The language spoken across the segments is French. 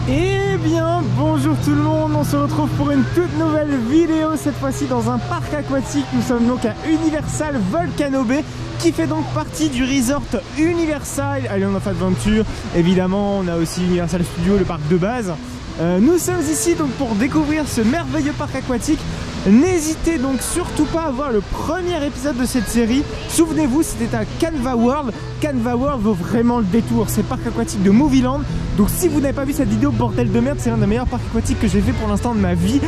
Eh bien, bonjour tout le monde, on se retrouve pour une toute nouvelle vidéo, cette fois-ci dans un parc aquatique. Nous sommes donc à Universal Volcano Bay, qui fait donc partie du resort Universal Island of Adventure. Évidemment, on a aussi Universal Studios, le parc de base. Nous sommes ici donc pour découvrir ce merveilleux parc aquatique. N'hésitez donc surtout pas à voir le premier épisode de cette série. Souvenez-vous, c'était à Canva World. Canva World vaut vraiment le détour. C'est le parc aquatique de Movieland. Donc si vous n'avez pas vu cette vidéo, bordel de merde, c'est l'un des meilleurs parcs aquatiques que j'ai fait pour l'instant de ma vie.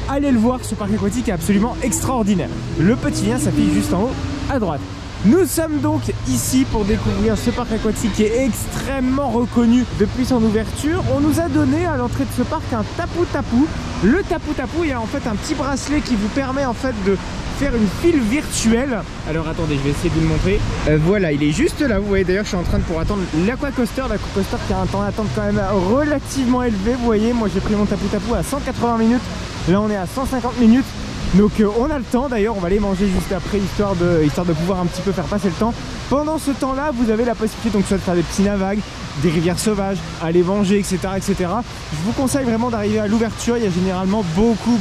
Allez le voir, ce parc aquatique est absolument extraordinaire. Le petit lien s'affiche juste en haut à droite. Nous sommes donc ici pour découvrir ce parc aquatique qui est extrêmement reconnu depuis son ouverture. On nous a donné à l'entrée de ce parc un tapu-tapu. Le tapu-tapu, il y a en fait un petit bracelet qui vous permet en fait de faire une file virtuelle. Alors attendez, je vais essayer de vous le montrer. Voilà, il est juste là. Vous voyez d'ailleurs, je suis en train de attendre l'Aquacoaster. L'Aquacoaster qui a un temps d'attente quand même relativement élevé. Vous voyez, moi j'ai pris mon tapu-tapu à 180 minutes. Là on est à 150 minutes. Donc on a le temps, d'ailleurs on va aller manger juste après histoire de pouvoir un petit peu faire passer le temps. Pendant ce temps là vous avez la possibilité donc soit de faire des petits navagues, des rivières sauvages, aller manger, etc., etc. Je vous conseille vraiment d'arriver à l'ouverture, il y a généralement beaucoup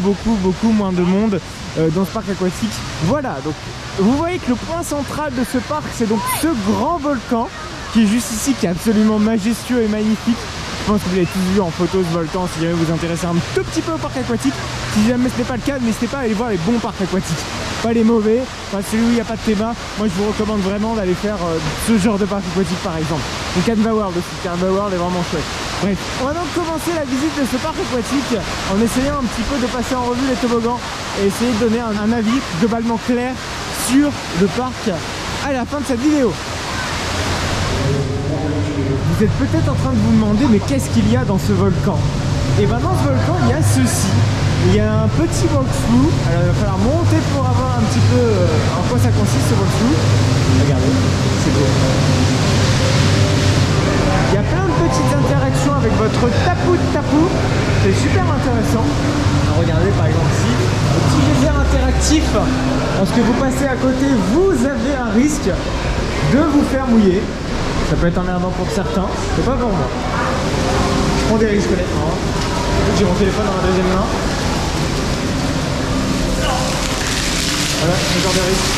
moins de monde dans ce parc aquatique. Voilà, donc vous voyez que le point central de ce parc c'est donc ce grand volcan qui est juste ici, qui est absolument majestueux et magnifique. Je pense que vous l'avez tous vu en photo ce volcan si jamais vous vous intéressez un tout petit peu au parc aquatique. Si jamais ce n'est pas le cas, n'hésitez pas à aller voir les bons parcs aquatiques, pas les mauvais, pas celui où il n'y a pas de théma. Moi je vous recommande vraiment d'aller faire ce genre de parc aquatique par exemple. Le Canva World aussi, Canva World est vraiment chouette. Bref, on va donc commencer la visite de ce parc aquatique en essayant un petit peu de passer en revue les toboggans et essayer de donner un avis globalement clair sur le parc à la fin de cette vidéo. Vous êtes peut-être en train de vous demander mais qu'est-ce qu'il y a dans ce volcan? Et bien dans ce volcan il y a ceci. Il y a un petit walkthrough. Alors il va falloir monter pour avoir un petit peu en quoi ça consiste ce walkthrough. Regardez, c'est beau. Il y a plein de petites interactions avec votre tapu-tapu. C'est super intéressant. Alors, regardez par exemple ici, le petit geyser interactif. Lorsque vous passez à côté, vous avez un risque de vous faire mouiller. Ça peut être emmerdant pour certains, c'est pas pour moi. Je prends des risques honnêtement. J'ai mon téléphone dans la deuxième main. Voilà, ce genre de risque.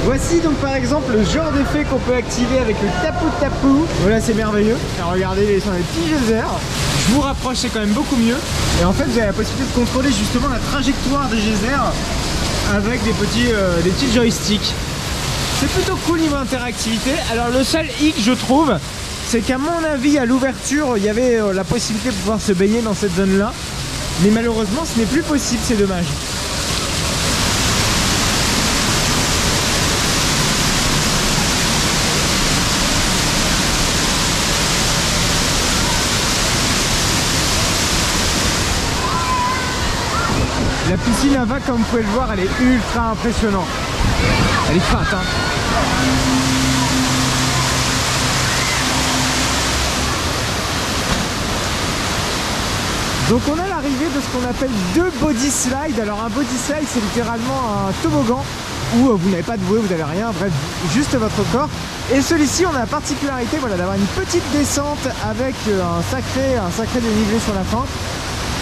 Voici donc par exemple le genre d'effet qu'on peut activer avec le tapu-tapu. Voilà, c'est merveilleux. Alors, regardez, ils sont des petits geysers. Je vous rapproche, c'est quand même beaucoup mieux. Et en fait, vous avez la possibilité de contrôler justement la trajectoire des geysers avec des petits joysticks. C'est plutôt cool niveau interactivité. Alors le seul hic je trouve, c'est qu'à mon avis à l'ouverture il y avait la possibilité de pouvoir se baigner dans cette zone là. Mais malheureusement ce n'est plus possible, c'est dommage. La piscine à vagues, comme vous pouvez le voir, elle est ultra impressionnante. Elle est fat, hein. Donc on a l'arrivée de ce qu'on appelle deux body slides. Alors un body slide c'est littéralement un toboggan où vous n'avez pas de bouée, vous n'avez rien, bref, juste votre corps. Et celui-ci on a la particularité voilà, d'avoir une petite descente avec un sacré dénivelé sur la fin.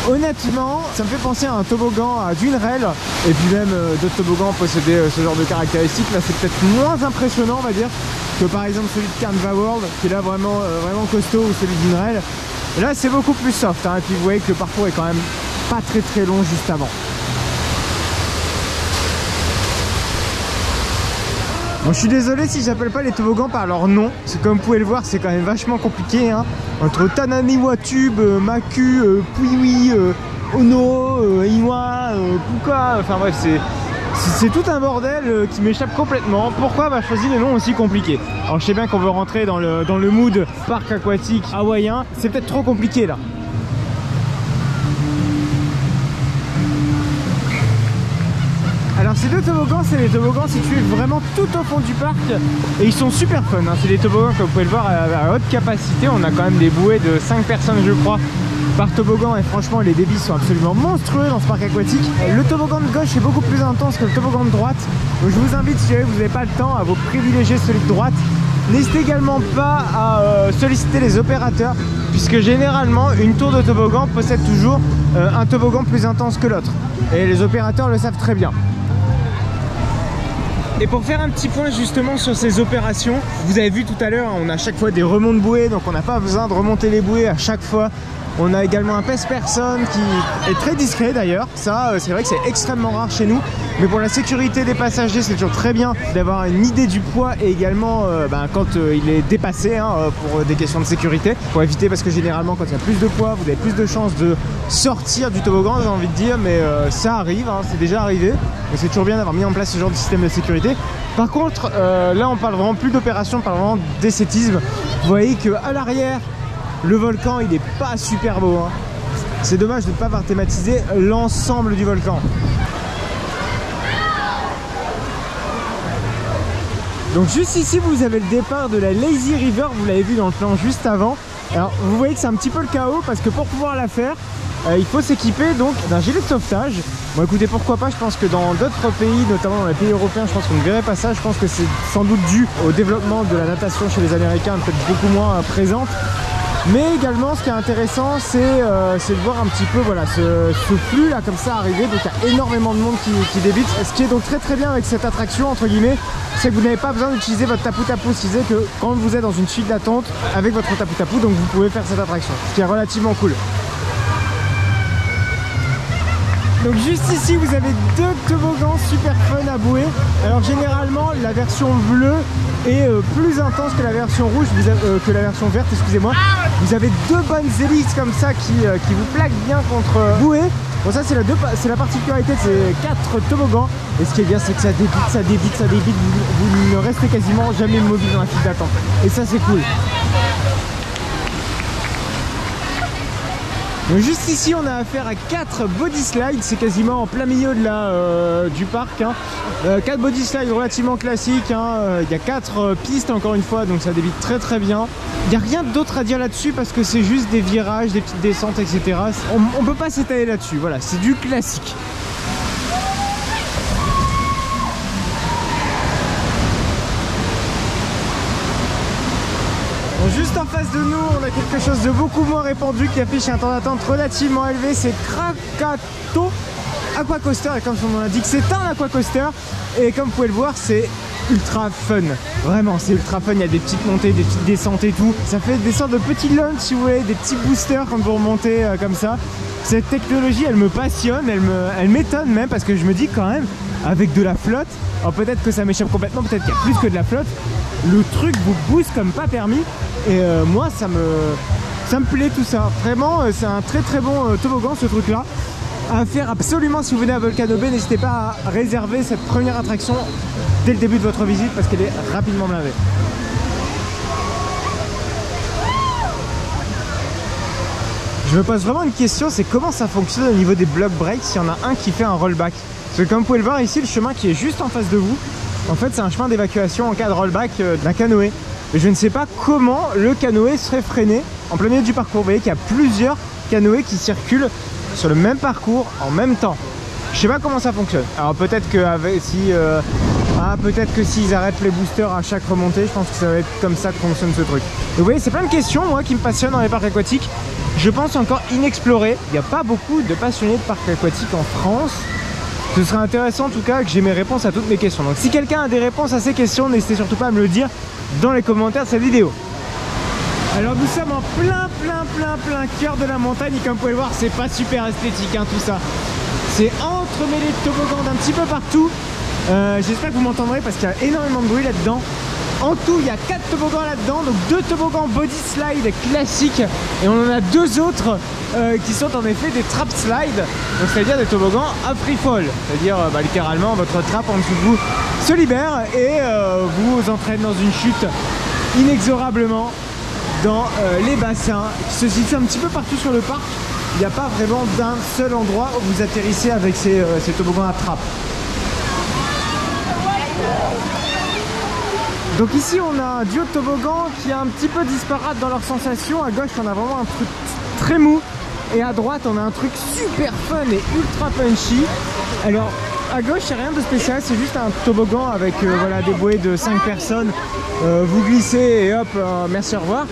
Honnêtement, ça me fait penser à un toboggan à dune rail. Et puis même d'autres toboggans possédaient ce genre de caractéristiques. Là c'est peut-être moins impressionnant on va dire que par exemple celui de Canva World qui est là vraiment costaud, ou celui de dune rail. Là c'est beaucoup plus soft hein. Et puis vous voyez que le parcours est quand même pas très long juste avant. Bon, je suis désolé si j'appelle pas les toboggans par leur nom, parce que comme vous pouvez le voir c'est quand même vachement compliqué hein. Entre Tananiwa-tube, Maku, Puiwi, Ono, Iwa, Puka, enfin bref c'est tout un bordel qui m'échappe complètement. Pourquoi avoir choisi des noms aussi compliqués? Alors je sais bien qu'on veut rentrer dans le mood parc aquatique hawaïen, c'est peut-être trop compliqué là. Alors ces deux toboggans, c'est les toboggans situés vraiment tout au fond du parc et ils sont super fun hein. C'est des toboggans comme vous pouvez le voir à haute capacité. On a quand même des bouées de 5 personnes je crois par toboggan et franchement les débits sont absolument monstrueux dans ce parc aquatique. Le toboggan de gauche est beaucoup plus intense que le toboggan de droite. Donc je vous invite, si jamais vous n'avez pas le temps, à vous privilégier celui de droite N'hésitez également pas à solliciter les opérateurs, puisque généralement une tour de toboggan possède toujours un toboggan plus intense que l'autre. Et les opérateurs le savent très bien. Et pour faire un petit point justement sur ces opérations, vous avez vu tout à l'heure, on a à chaque fois des remonts de bouées, donc on n'a pas besoin de remonter les bouées à chaque fois. On a également un pèse-personne qui est très discret d'ailleurs. Ça, c'est vrai que c'est extrêmement rare chez nous. Mais pour la sécurité des passagers, c'est toujours très bien d'avoir une idée du poids et également quand il est dépassé pour des questions de sécurité. Pour éviter, parce que généralement quand il y a plus de poids, vous avez plus de chances de sortir du toboggan, j'ai envie de dire. Mais ça arrive, c'est déjà arrivé. Mais c'est toujours bien d'avoir mis en place ce genre de système de sécurité. Par contre, là on parle vraiment plus d'opération, on parle vraiment d'esthétisme. Vous voyez qu'à l'arrière, le volcan il est pas super beau, hein. C'est dommage de ne pas avoir thématisé l'ensemble du volcan. Donc juste ici vous avez le départ de la Lazy River, vous l'avez vu dans le plan juste avant. Alors vous voyez que c'est un petit peu le chaos parce que pour pouvoir la faire il faut s'équiper donc d'un gilet de sauvetage. Bon écoutez, pourquoi pas, je pense que dans d'autres pays, notamment dans les pays européens, je pense qu'on ne verrait pas ça. Je pense que c'est sans doute dû au développement de la natation chez les Américains, peut-être beaucoup moins présente. Mais également ce qui est intéressant c'est de voir un petit peu voilà, ce flux là comme ça arriver. Donc il y a énormément de monde qui débite. Ce qui est donc très bien avec cette attraction entre guillemets, c'est que vous n'avez pas besoin d'utiliser votre tapu-tapu. Ce qui disait que quand vous êtes dans une suite d'attente avec votre tapu-tapu, donc vous pouvez faire cette attraction, ce qui est relativement cool. Donc juste ici vous avez deux toboggans super fun à bouer. Alors généralement la version bleue est plus intense que la version rouge, que la version verte, excusez-moi. Vous avez deux bonnes hélices comme ça qui vous plaquent bien contre bouée. Bon ça c'est la particularité de ces 4 toboggans. Et ce qui est bien c'est que ça débite, vous ne restez quasiment jamais immobile dans la file d'attente. Et ça c'est cool. Donc juste ici on a affaire à 4 body slides, c'est quasiment en plein milieu de du parc. 4 body slides relativement classiques, il y a 4 pistes encore une fois, donc ça débite très bien. Il n'y a rien d'autre à dire là-dessus parce que c'est juste des virages, des petites descentes, etc. On peut pas s'étaler là-dessus, voilà, c'est du classique. Juste en face de nous, on a quelque chose de beaucoup moins répandu qui affiche un temps d'attente relativement élevé, c'est Krakatoa Aquacoaster, et comme son nom l'indique, c'est un aquacoaster, et comme vous pouvez le voir, c'est ultra fun. Vraiment, c'est ultra fun, il y a des petites montées, des petites descentes et tout. Ça fait des sortes de petits launchs, si vous voulez, des petits boosters quand vous remontez comme ça. Cette technologie, elle me passionne, elle m'étonne même, parce que je me dis quand même, avec de la flotte, alors peut-être que ça m'échappe complètement, peut-être qu'il y a plus que de la flotte, le truc vous booste comme pas permis. Et moi ça me plaît tout ça. Vraiment c'est un très bon toboggan ce truc là. À faire absolument si vous venez à Volcano Bay, n'hésitez pas à réserver cette première attraction dès le début de votre visite parce qu'elle est rapidement blindée. Je me pose vraiment une question, c'est comment ça fonctionne au niveau des block breaks s'il y en a un qui fait un rollback. Parce que comme vous pouvez le voir ici, le chemin qui est juste en face de vous, en fait c'est un chemin d'évacuation en cas de rollback d'un canoë. Et je ne sais pas comment le canoë serait freiné en plein milieu du parcours. Vous voyez qu'il y a plusieurs canoës qui circulent sur le même parcours en même temps. Je sais pas comment ça fonctionne. Alors peut-être que peut-être que s'ils arrêtent les boosters à chaque remontée, je pense que ça va être comme ça que fonctionne ce truc. Donc vous voyez, c'est plein de questions moi qui me passionnent dans les parcs aquatiques. Je pense encore inexplorés. Il n'y a pas beaucoup de passionnés de parcs aquatiques en France. Ce serait intéressant en tout cas que j'ai mes réponses à toutes mes questions. Donc si quelqu'un a des réponses à ces questions, n'hésitez surtout pas à me le dire dans les commentaires de cette vidéo. Alors nous sommes en plein cœur de la montagne et comme vous pouvez le voir c'est pas super esthétique tout ça. C'est entremêlé de toboggans d'un petit peu partout. J'espère que vous m'entendrez parce qu'il y a énormément de bruit là-dedans. En tout il y a 4 toboggans là-dedans, donc 2 toboggans body slide classiques et on en a 2 autres qui sont en effet des trap slide, donc c'est-à-dire des toboggans à free fall, c'est-à-dire littéralement votre trappe en dessous de vous se libère et vous entraîne dans une chute inexorablement dans les bassins qui se situent un petit peu partout sur le parc. Il n'y a pas vraiment d'un seul endroit où vous atterrissez avec ces toboggans à trappe. Donc ici on a un duo de toboggan qui est un petit peu disparate dans leurs sensations. À gauche on a vraiment un truc très mou et à droite on a un truc super fun et ultra punchy. Alors à gauche, il n'y a rien de spécial, c'est juste un toboggan avec voilà, des bouées de 5 personnes. Vous glissez et hop, merci, au revoir.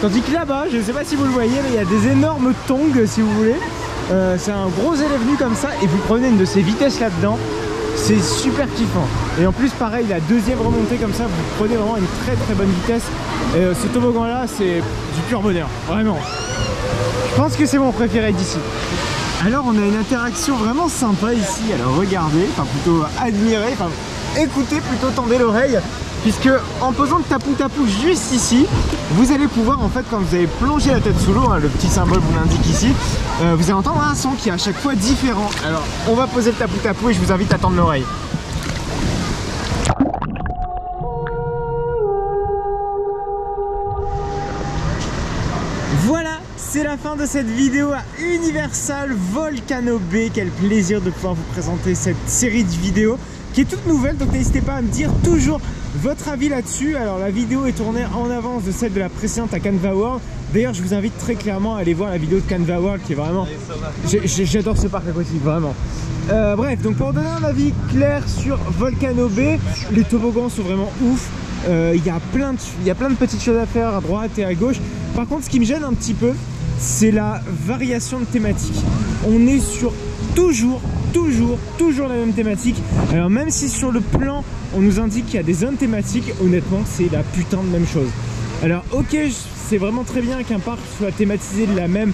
Tandis que là-bas, je ne sais pas si vous le voyez, mais il y a des énormes tongs si vous voulez. C'est un gros élevé comme ça et vous prenez une de ces vitesses là-dedans. C'est super kiffant. Et en plus pareil, la deuxième remontée comme ça, vous prenez vraiment une très bonne vitesse. Ce toboggan là, c'est du pur bonheur, vraiment. Je pense que c'est mon préféré d'ici. Alors on a une interaction vraiment sympa ici. Alors regardez, enfin plutôt admirez, enfin écoutez plutôt, tendez l'oreille. Puisque en posant le tapou juste ici, vous allez pouvoir en fait, quand vous allez plonger la tête sous l'eau, hein, le petit symbole vous l'indique ici, vous allez entendre un son qui est à chaque fois différent. Alors on va poser le tapou et je vous invite à tendre l'oreille. Voilà, c'est la fin de cette vidéo à Universal Volcano Bay. Quel plaisir de pouvoir vous présenter cette série de vidéos qui est toute nouvelle, donc n'hésitez pas à me dire toujours votre avis là-dessus. Alors la vidéo est tournée en avance de celle de la précédente à Canva World. D'ailleurs je vous invite très clairement à aller voir la vidéo de Canva World qui est vraiment... J'adore ce parc aquatique, vraiment. Bref, donc pour donner un avis clair sur Volcano Bay, les toboggans sont vraiment ouf. Il y a plein de petites choses à faire à droite et à gauche. Par contre ce qui me gêne un petit peu, c'est la variation de thématique. On est sur toujours la même thématique. Alors même si sur le plan on nous indique qu'il y a des zones thématiques, honnêtement c'est la putain de même chose. Alors ok, c'est vraiment très bien qu'un parc soit thématisé de la même,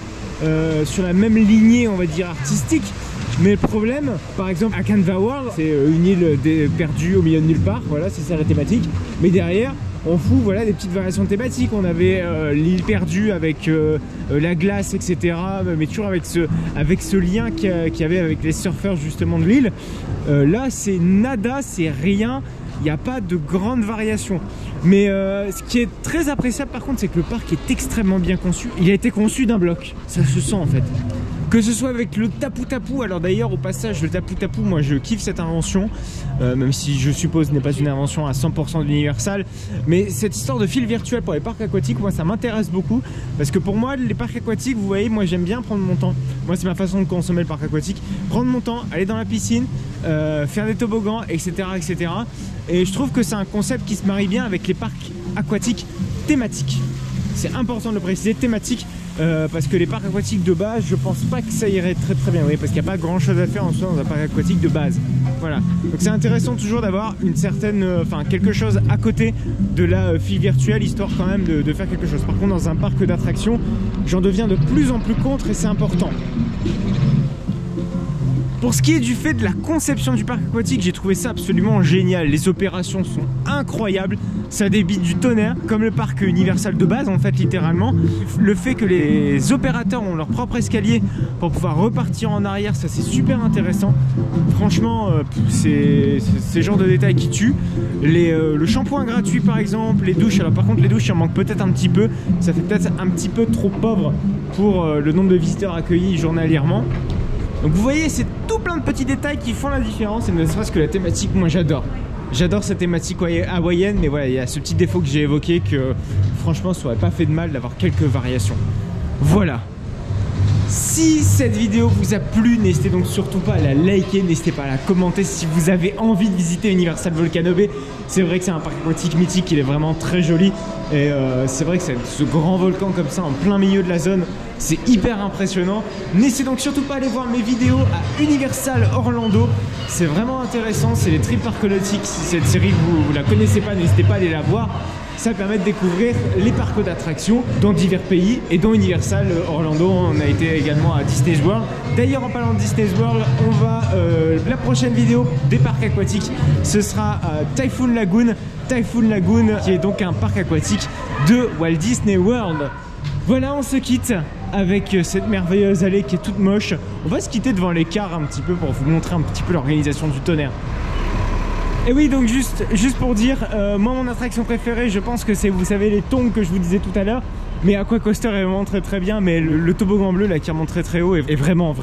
sur la même lignée on va dire artistique, mais le problème, par exemple à Canva World, c'est une île perdue au milieu de nulle part, voilà, c'est ça la thématique, mais derrière on fout voilà, des petites variations thématiques. On avait l'île perdue avec la glace, etc. Mais toujours avec ce lien qu'il y avait avec les surfeurs justement de l'île. Là, c'est nada, c'est rien. Il n'y a pas de grande variation. Mais ce qui est très appréciable par contre, c'est que le parc est extrêmement bien conçu. Il a été conçu d'un bloc. Ça se sent en fait. Que ce soit avec le tapou, alors d'ailleurs au passage le tapou, moi je kiffe cette invention, même si je suppose n'est pas une invention à 100% d'Universal, mais cette histoire de fil virtuel pour les parcs aquatiques, moi ça m'intéresse beaucoup, parce que pour moi les parcs aquatiques, vous voyez, moi j'aime bien prendre mon temps, moi c'est ma façon de consommer le parc aquatique, prendre mon temps, aller dans la piscine, faire des toboggans, etc. Et je trouve que c'est un concept qui se marie bien avec les parcs aquatiques thématiques. C'est important de le préciser, thématique. Parce que les parcs aquatiques de base, je pense pas que ça irait très bien, oui, parce qu'il n'y a pas grand chose à faire en soi dans un parc aquatique de base. Voilà, donc c'est intéressant toujours d'avoir une certaine, quelque chose à côté de la file virtuelle, histoire quand même de faire quelque chose. Par contre, dans un parc d'attractions, j'en deviens de plus en plus contre et c'est important. Pour ce qui est du fait de la conception du parc aquatique, j'ai trouvé ça absolument génial. Les opérations sont incroyables, ça débite du tonnerre, comme le parc Universal de base en fait, littéralement. Le fait que les opérateurs ont leur propre escalier pour pouvoir repartir en arrière, ça c'est super intéressant. Franchement, c'est ce genre de détails qui tue. Le shampoing gratuit par exemple, les douches, alors par contre les douches il en manque peut-être un petit peu, ça fait peut-être un petit peu trop pauvre pour le nombre de visiteurs accueillis journalièrement. Donc vous voyez, c'est tout plein de petits détails qui font la différence, et ne serait-ce que la thématique, moi j'adore. J'adore cette thématique hawaïenne, mais voilà, il y a ce petit défaut que j'ai évoqué que franchement ça aurait pas fait de mal d'avoir quelques variations. Voilà. Si cette vidéo vous a plu, n'hésitez donc surtout pas à la liker, n'hésitez pas à la commenter si vous avez envie de visiter Universal Volcano Bay. C'est vrai que c'est un parc aquatique mythique, il est vraiment très joli. Et c'est vrai que c'est ce grand volcan comme ça en plein milieu de la zone, c'est hyper impressionnant. N'hésitez donc surtout pas à aller voir mes vidéos à Universal Orlando. C'est vraiment intéressant, c'est les Trip Parkolotics. Cette série, vous la connaissez pas, n'hésitez pas à aller la voir. Ça permet de découvrir les parcs d'attractions dans divers pays et dont Universal Orlando. On a été également à Disney's World. D'ailleurs, en parlant de Disney's World, on va la prochaine vidéo des parcs aquatiques, ce sera à Typhoon Lagoon. Typhoon Lagoon qui est donc un parc aquatique de Walt Disney World. Voilà, on se quitte avec cette merveilleuse allée qui est toute moche. On va se quitter devant l'écart un petit peu pour vous montrer un petit peu l'organisation du tonnerre. Et oui, donc juste pour dire, moi mon attraction préférée, je pense que c'est, vous savez, les tongs que je vous disais tout à l'heure. Mais Aquacoaster est vraiment très bien, mais le toboggan bleu là qui remonte très haut est vraiment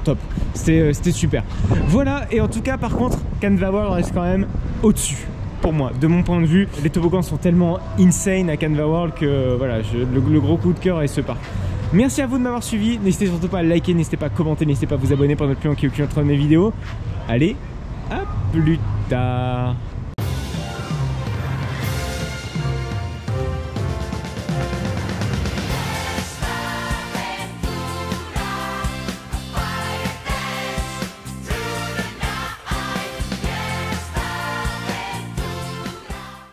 top. C'était super. Voilà, et en tout cas par contre, Canva World reste quand même au-dessus. Pour moi, de mon point de vue, les toboggans sont tellement insane à Canva World que voilà, le gros coup de cœur est ce parc. Merci à vous de m'avoir suivi, n'hésitez surtout pas à liker, n'hésitez pas à commenter, n'hésitez pas à vous abonner pour ne plus manquer aucune autre de mes vidéos. Allez, à plus tard.